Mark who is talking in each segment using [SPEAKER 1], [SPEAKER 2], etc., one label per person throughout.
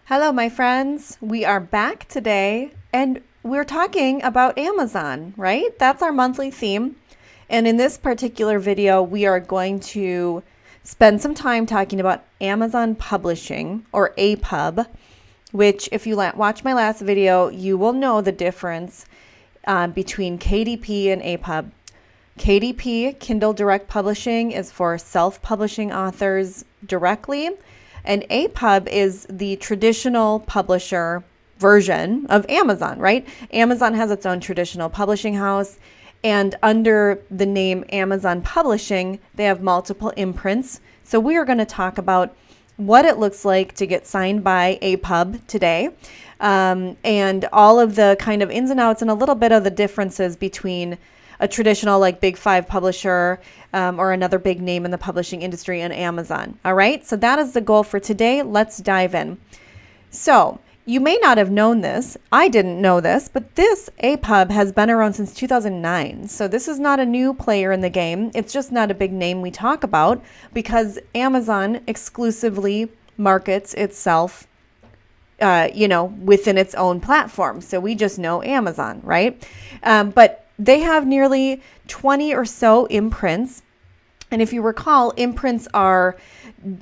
[SPEAKER 1] Hello, my friends. We are back today and we're talking about Amazon, right? That's our monthly theme. And in this particular video, we are going to spend some time talking about Amazon publishing, or APub, which if you watch my last video, you will know the difference between KDP and APub. KDP, Kindle Direct Publishing, is for self-publishing authors directly. And APub is the traditional publisher version of Amazon, right? Amazon has its own traditional publishing house. And under the name Amazon Publishing, they have multiple imprints. So we are going to talk about what it looks like to get signed by APub today, and all of the kind of ins and outs and a little bit of the differences between a traditional like big five publisher or another big name in the publishing industry and Amazon. All right, so that is the goal for today. Let's dive in. So you may not have known this. I didn't know this, but this APub has been around since 2009. So this is not a new player in the game. It's just not a big name we talk about because Amazon exclusively markets itself within its own platform. So we just know Amazon, right? But they have nearly 20 or so imprints. And if you recall, imprints are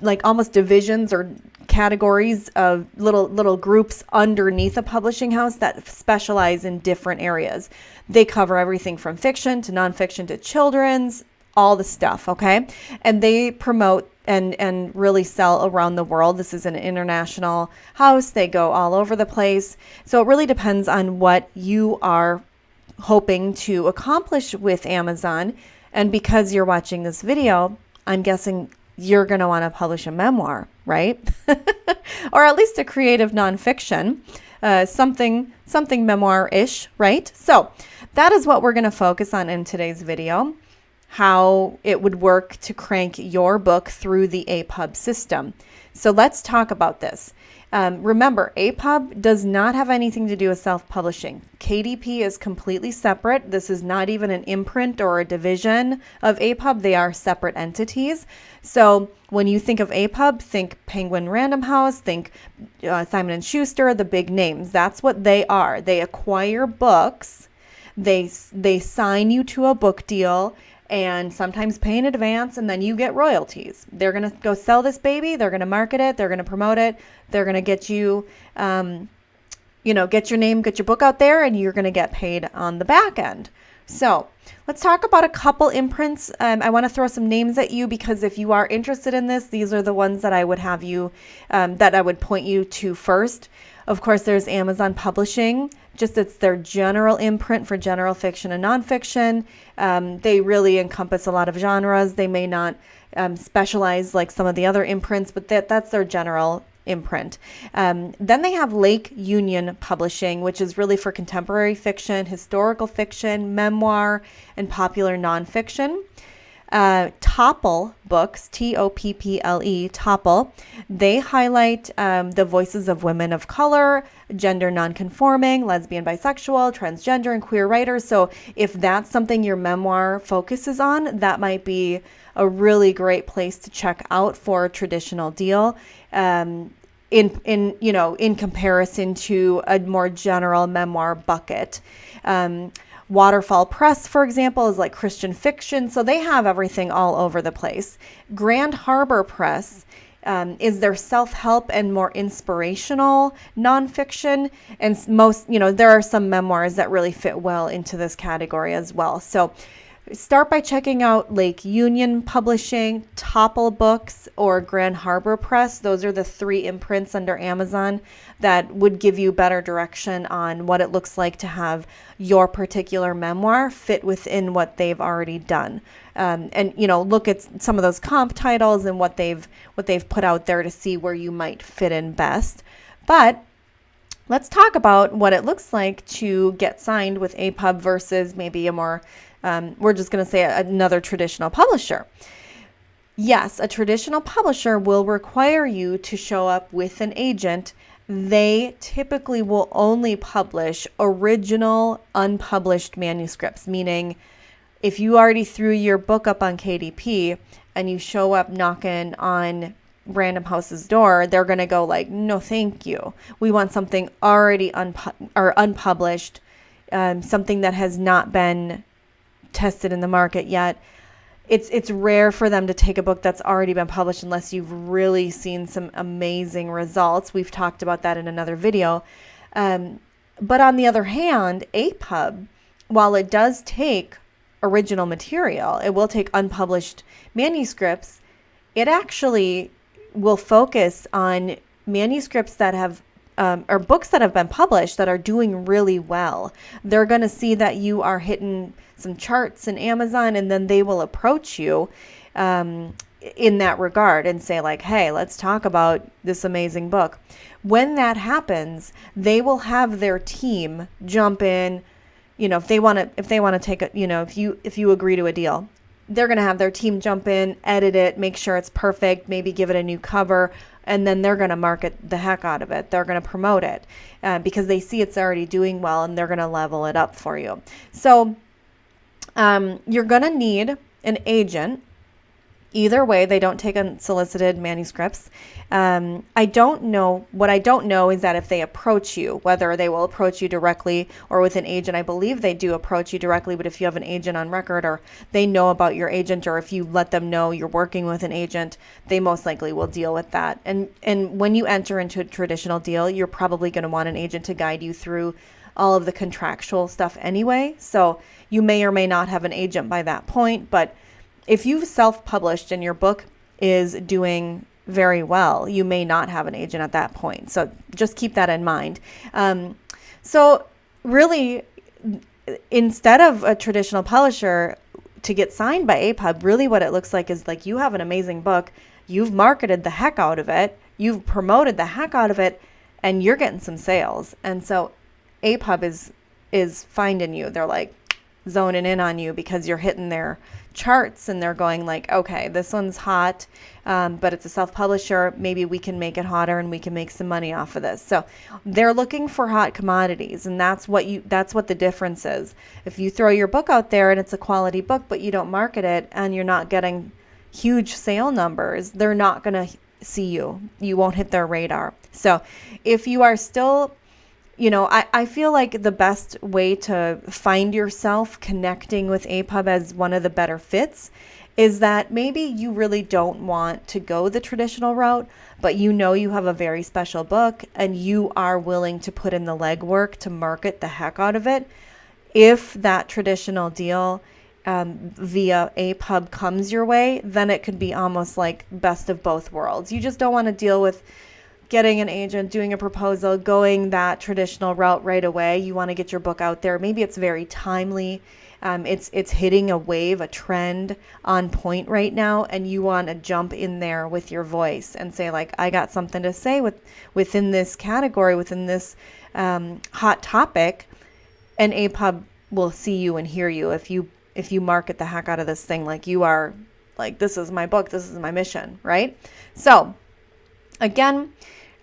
[SPEAKER 1] like almost divisions or categories of little groups underneath a publishing house that specialize in different areas. They cover everything from fiction to nonfiction to children's, all the stuff, okay? And they promote and really sell around the world. This is an international house. They go all over the place. So it really depends on what you are hoping to accomplish with Amazon. And because you're watching this video, I'm guessing you're going to want to publish a memoir, right? Or at least a creative nonfiction, something memoir-ish, right? So that is what we're going to focus on in today's video, how it would work to crank your book through the APub system. So let's talk about this. Remember, APub does not have anything to do with self-publishing. KDP is completely separate. This is not even an imprint or a division of APub. They are separate entities. So when you think of APub, think Penguin Random House, think Simon & Schuster, the big names. That's what they are. They acquire books. They sign you to a book deal and sometimes pay in advance, and then you get royalties. They're going to go sell this baby. They're going to market it. They're going to promote it. They're going to get you, get your name, get your book out there, and you're going to get paid on the back end. So let's talk about a couple imprints. I want to throw some names at you because if you are interested in this, these are the ones that I would have you, that I would point you to first. Of course, there's Amazon Publishing. Just it's their general imprint for general fiction and nonfiction. They really encompass a lot of genres. They may not specialize like some of the other imprints, but that's their general imprint. Then they have Lake Union Publishing, which is really for contemporary fiction, historical fiction, memoir, and popular nonfiction. Topple Books, Topple, Topple, they highlight the voices of women of color, gender nonconforming, lesbian, bisexual, transgender, and queer writers. So if that's something your memoir focuses on, that might be a really great place to check out for a traditional deal. In comparison to a more general memoir bucket. Waterfall Press, for example, is like Christian fiction. So they have everything all over the place. Grand Harbor Press is their self-help and more inspirational nonfiction. And there are some memoirs that really fit well into this category as well. So start by checking out Lake Union Publishing, Topple Books, or Grand Harbor Press. Those are the three imprints under Amazon that would give you better direction on what it looks like to have your particular memoir fit within what they've already done. Look at some of those comp titles and what they've put out there to see where you might fit in best. But let's talk about what it looks like to get signed with APub versus maybe a more we're just going to say another traditional publisher. Yes, a traditional publisher will require you to show up with an agent. They typically will only publish original, unpublished manuscripts, meaning if you already threw your book up on KDP and you show up knocking on Random House's door, they're going to go like, no, thank you. We want something already unpublished, something that has not been tested in the market yet. It's rare for them to take a book that's already been published unless you've really seen some amazing results. We've talked about that in another video. But on the other hand, APub, while it does take original material, it will take unpublished manuscripts, it actually will focus on manuscripts that have or books that have been published that are doing really well. They're going to see that you are hitting some charts in Amazon, and then they will approach you in that regard and say like, hey, let's talk about this amazing book. When that happens, they will have their team jump in. If they want to take a, if you agree to a deal, they're going to have their team jump in, edit it, make sure it's perfect, maybe give it a new cover, and then they're going to market the heck out of it. They're going to promote it because they see it's already doing well, and they're going to level it up for you. So you're going to need an agent. Either way, they don't take unsolicited manuscripts. I don't know. What I don't know is that if they approach you, whether they will approach you directly or with an agent. I believe they do approach you directly, but if you have an agent on record or they know about your agent, or if you let them know you're working with an agent, they most likely will deal with that. And when you enter into a traditional deal, you're probably going to want an agent to guide you through all of the contractual stuff anyway. So you may or may not have an agent by that point, but if you've self-published and your book is doing very well, you may not have an agent at that point. So just keep that in mind. So really, instead of a traditional publisher to get signed by APub, really what it looks like is like you have an amazing book, you've marketed the heck out of it, you've promoted the heck out of it, and you're getting some sales. And so APub is finding you. They're like zoning in on you because you're hitting their charts, and they're going like, okay, this one's hot, but it's a self-publisher. Maybe we can make it hotter and we can make some money off of this. So they're looking for hot commodities, and that's what the difference is. If you throw your book out there and it's a quality book, but you don't market it and you're not getting huge sale numbers, they're not going to see you. You won't hit their radar. So if you are still, I feel like the best way to find yourself connecting with APub as one of the better fits is that maybe you really don't want to go the traditional route, but you have a very special book and you are willing to put in the legwork to market the heck out of it. If that traditional deal via APub comes your way, then it could be almost like best of both worlds. You just don't want to deal with getting an agent, doing a proposal, going that traditional route right away. You want to get your book out there. Maybe it's very timely. It's hitting a wave, a trend on point right now, and you want to jump in there with your voice and say like, I got something to say within this category, within this hot topic, and APub will see you and hear you if you market the heck out of this thing like you are like, this is my book, this is my mission, right? So again,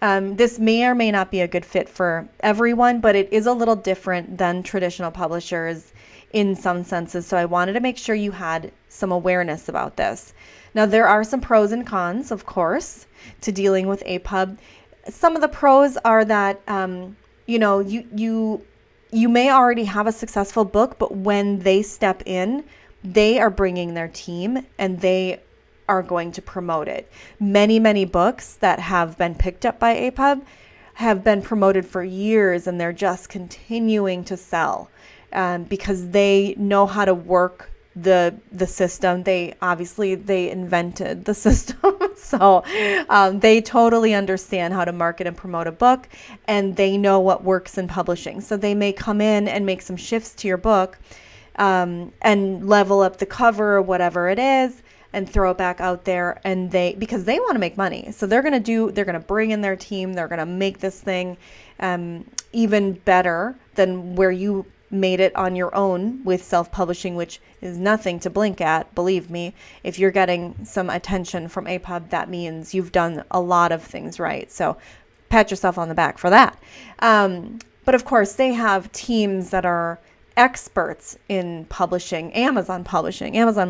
[SPEAKER 1] this may or may not be a good fit for everyone, but it is a little different than traditional publishers in some senses. So I wanted to make sure you had some awareness about this. Now, there are some pros and cons, of course, to dealing with APub. Some of the pros are that, you may already have a successful book, but when they step in, they are bringing their team and they are going to promote it. Many, many books that have been picked up by APub have been promoted for years, and they're just continuing to sell because they know how to work the system. They invented the system. So they totally understand how to market and promote a book, and they know what works in publishing. So they may come in and make some shifts to your book and level up the cover or whatever it is, and throw it back out there, and because they want to make money. So they're going to bring in their team. They're going to make this thing even better than where you made it on your own with self-publishing, which is nothing to blink at. Believe me, if you're getting some attention from APub, that means you've done a lot of things right. So pat yourself on the back for that. But of course, they have teams that are experts in publishing, Amazon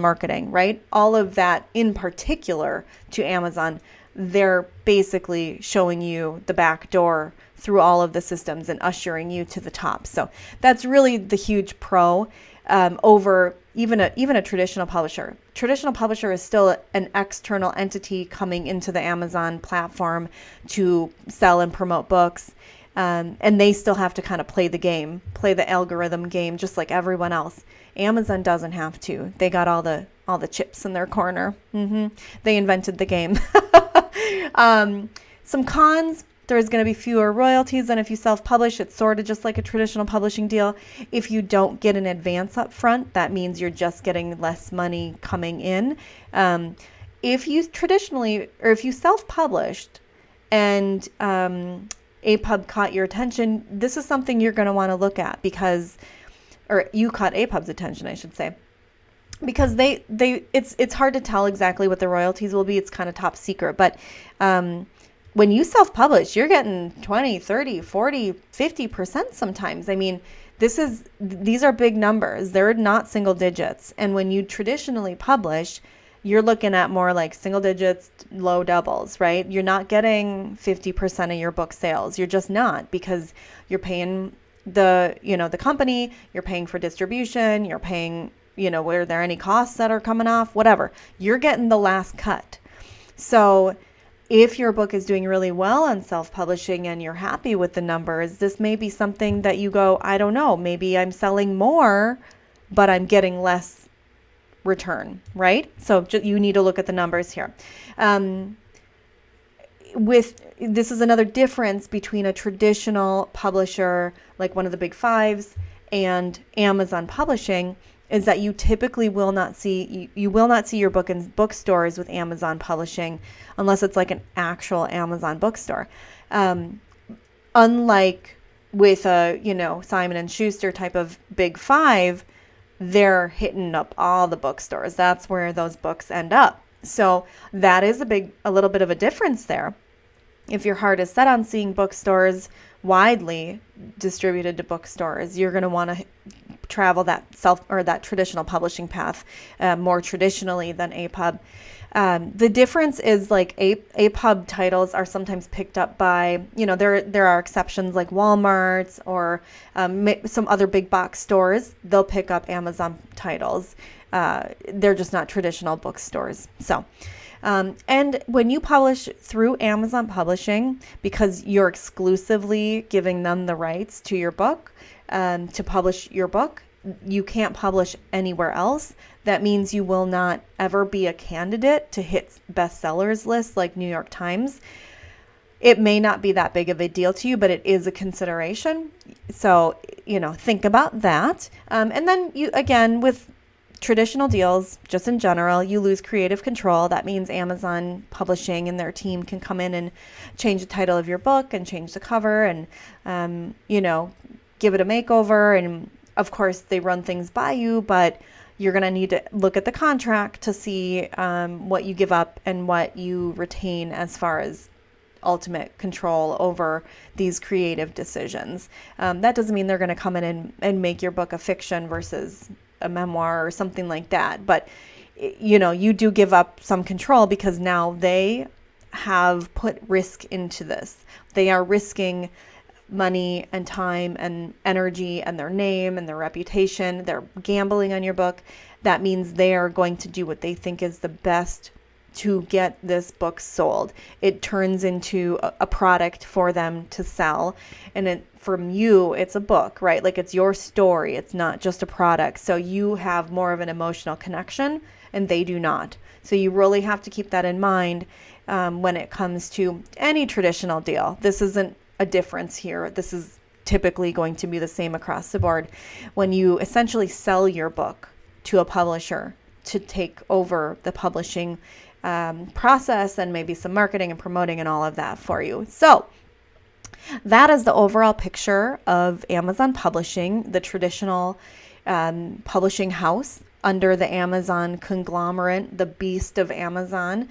[SPEAKER 1] marketing, right? All of that in particular to Amazon they're basically showing you the back door through all of the systems and ushering you to the top. So that's really the huge pro over even a traditional publisher. Traditional publisher is still an external entity coming into the Amazon platform to sell and promote books. And they still have to kind of play the algorithm game, just like everyone else. Amazon doesn't have to. They got all the chips in their corner. They invented the game. Some cons: there's going to be fewer royalties than if you self-publish. It's sort of just like a traditional publishing deal. If you don't get an advance up front, that means you're just getting less money coming in. If you self-published and APub caught your attention, this is something you're going to want to look at or you caught APub's attention, I should say. Because it's hard to tell exactly what the royalties will be. It's kind of top secret. But when you self-publish, you're getting 20, 30, 40, 50% sometimes. I mean, these are big numbers. They're not single digits. And when you traditionally publish, you're looking at more like single digits, low doubles, right? You're not getting 50% of your book sales. You're just not, because you're paying the company, you're paying for distribution, you're paying, were there any costs that are coming off, whatever. You're getting the last cut. So if your book is doing really well on self-publishing and you're happy with the numbers, this may be something that you go, I don't know, maybe I'm selling more, but I'm getting less return, right? So you need to look at the numbers here. This is another difference between a traditional publisher, like one of the big fives, and Amazon publishing, is that you typically will not see your book in bookstores with Amazon publishing unless it's like an actual Amazon bookstore. Unlike with a Simon and Schuster type of big five, they're hitting up all the bookstores. That's where those books end up. So that is a little bit of a difference there. If your heart is set on seeing bookstores widely distributed to bookstores, you're going to want to travel that traditional publishing path more traditionally than APub. The difference is like APub titles are sometimes picked up by, there are exceptions like Walmart or some other big box stores. They'll pick up Amazon titles. They're just not traditional bookstores. So, and when you publish through Amazon Publishing, because you're exclusively giving them the rights to your book, to publish your book, you can't publish anywhere else. That means you will not ever be a candidate to hit bestsellers lists like New York Times. It may not be that big of a deal to you, but it is a consideration. So, think about that. And then again, with traditional deals, just in general, you lose creative control. That means Amazon Publishing and their team can come in and change the title of your book and change the cover and, give it a makeover. And of course, they run things by you, but you're going to need to look at the contract to see what you give up and what you retain as far as ultimate control over these creative decisions. That doesn't mean they're going to come in and make your book a fiction versus a memoir or something like that. But, you do give up some control because now they have put risk into this. They are risking money and time and energy and their name and their reputation. They're gambling on your book. That means they are going to do what they think is the best to get this book sold. It turns into a product for them to sell. And from you, it's a book, right? Like it's your story. It's not just a product. So you have more of an emotional connection and they do not. So you really have to keep that in mind when it comes to any traditional deal. This isn't a difference here. This is typically going to be the same across the board. When you essentially sell your book to a publisher to take over the publishing process and maybe some marketing and promoting and all of that for you. So that is the overall picture of Amazon Publishing, the traditional publishing house under the Amazon conglomerate, the beast of Amazon.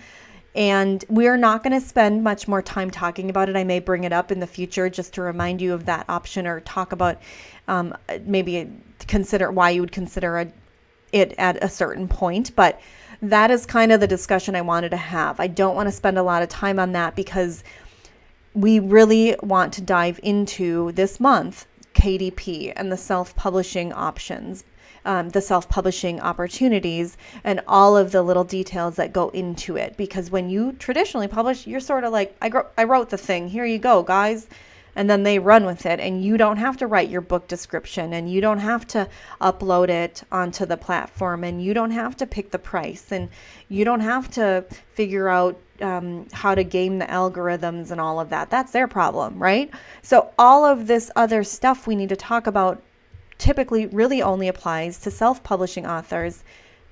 [SPEAKER 1] And we're not going to spend much more time talking about it. I may bring it up in the future just to remind you of that option or talk about maybe consider why you would consider it at a certain point. But that is kind of the discussion I wanted to have. I don't want to spend a lot of time on that because we really want to dive into this month KDP and the self-publishing options, the self-publishing opportunities, and all of the little details that go into it. Because when you traditionally publish, you're sort of like, I wrote the thing, here you go, guys. And then they run with it, and you don't have to write your book description, and you don't have to upload it onto the platform, and you don't have to pick the price, and you don't have to figure out how to game the algorithms and all of that. That's their problem, right? So all of this other stuff we need to talk about typically really only applies to self-publishing authors.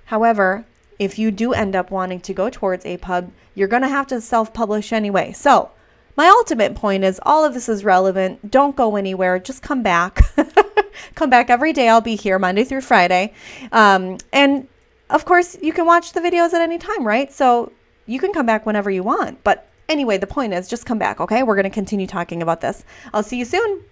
[SPEAKER 1] However, if you do end up wanting to go towards APub, you're going to have to self-publish anyway. So my ultimate point is all of this is relevant. Don't go anywhere. Just come back. Come back every day. I'll be here Monday through Friday. And of course, you can watch the videos at any time, right? So you can come back whenever you want. But anyway, the point is just come back, okay? We're going to continue talking about this. I'll see you soon.